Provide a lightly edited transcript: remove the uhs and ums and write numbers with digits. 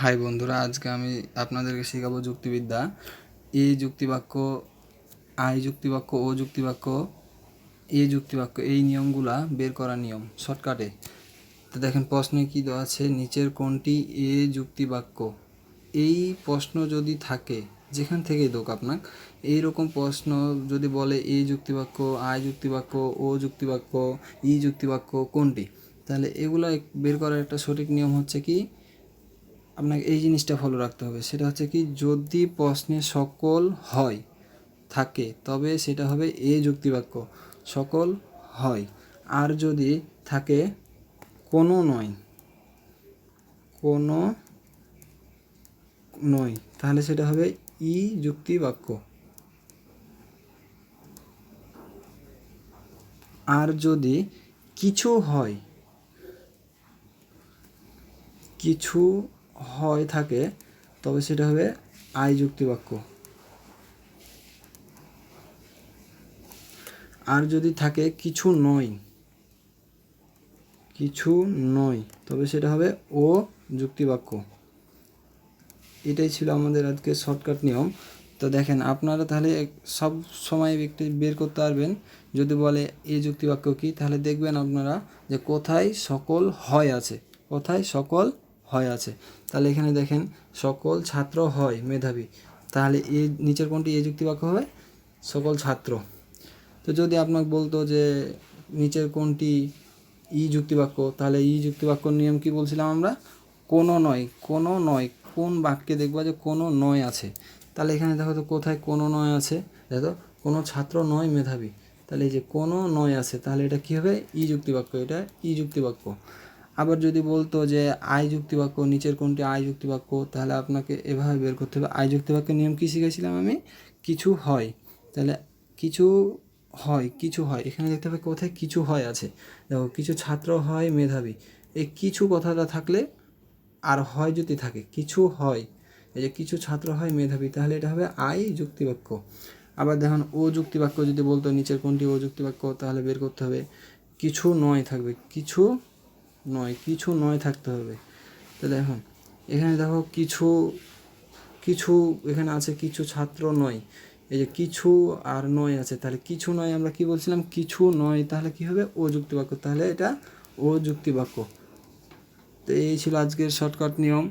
High বন্ধুরা, আজকে আমি আপনাদেরকে শেখাবো যুক্তিবিদ্যা। এই যুক্তিবাক্য, আই যুক্তিবাক্য, ও যুক্তিবাক্য, এ যুক্তিবাক্য, এই নিয়মগুলা বের করার নিয়ম শর্টকাটে। তো দেখেন প্রশ্নে কী দেওয়া আছে, নিচের কোনটি এ যুক্তিবাক্য। এই প্রশ্ন যদি থাকে, যেখান থেকেই দোক আপনার এইরকম প্রশ্ন যদি বলে এ যুক্তিবাক্য, আই যুক্তিবাক্য, ও যুক্তিবাক্য, ই যুক্তিবাক্য কোনটি, তাহলে এগুলো বের করার একটা সঠিক নিয়ম হচ্ছে কি, আপনাকে এই জিনিসটা ফলো রাখতে হবে। সেটা হচ্ছে কি, যদি প্রশ্নে সকল হয় থাকে তবে সেটা হবে এ যুক্তিবাক্য, সকল হয়। আর যদি থাকে কোনো নয়, কোনো নয়, তাহলে সেটা হবে ই যুক্তিবাক্য। আর যদি কিছু হয়, কিছু হয় থাকে, তবে সেটা হবে আই যুক্তিবাক্য। আর যদি থাকে কিছু নয়, কিছু নয়, তবে সেটা হবে ও যুক্তিবাক্য। এটাই ছিল আমাদের আজকে শর্টকাট নিয়ম। তো দেখেন, আপনারা তাহলে সব সময় একটু বের করতে পারবেন। যদি বলে এ যুক্তিবাক্য কি, তাহলে দেখবেন আপনারা যে কোথায় সকল হয় আছে, কোথায় সকল হয় আছে। তাহলে এখানে দেখেন, সকল ছাত্র হয় মেধাবী, তাহলে এ নিচের কোনটি এ যুক্তিবাক্য হবে, সকল ছাত্র। তো যদি আপনাকে বলতো যে নিচের কোনটি ই যুক্তিবাক্য, তাহলে ই যুক্তিবাক্যর নিয়ম কি বলছিলাম আমরা, কোনো নয়, কোনো নয়, কোন বাক্যে দেখবা যে কোনো নয় আছে। তাহলে এখানে দেখো তো কোথায় কোনো নয় আছে, দেখো কোনো ছাত্র নয় মেধাবী, তাহলে এই যে কোনো নয় আছে, তাহলে এটা কী হবে, ই যুক্তিবাক্য, এটা ই যুক্তিবাক্য। আবার যদি বলতো যে আই যুক্তিবাক্য, নিচের কোনটি আই যুক্তিবাক্য, তাহলে আপনাকে এভাবে বের করতে হবে। আই যুক্তিবাক্যের নিয়ম কী শিখেছিলাম আমি, কিছু হয়, তাহলে কিছু হয়, কিছু হয়, এখানে দেখতে হবে কোথায় কিছু হয় আছে। দেখো কিছু ছাত্র হয় মেধাবী, এই কিছু কথাটা থাকলে আর হয় যদি থাকে, কিছু হয়, এই যে কিছু ছাত্র হয় মেধাবী, তাহলে এটা হবে আই যুক্তিবাক্য। আবার দেখুন ও যুক্তিবাক্য যদি বলতো নিচের কোনটি ও যুক্তিবাক্য, তাহলে বের করতে হবে কিছু নয় থাকবে, কিছু নয়, কিছু নয় থাকতে হবে। তো দেখুন এখানে দেখো কিছু, কিছু এখানে আছে, কিছু ছাত্র নয়, এই যে কিছু আর নয় আছে, তাহলে কিছু নয় আমরা কি বলছিলাম, কিছু নয়, তাহলে কি হবে ও যুক্তিবাক্য, তাহলে এটা ও যুক্তিবাক্য। তো এই ছিল আজকের শর্টকাট নিয়ম।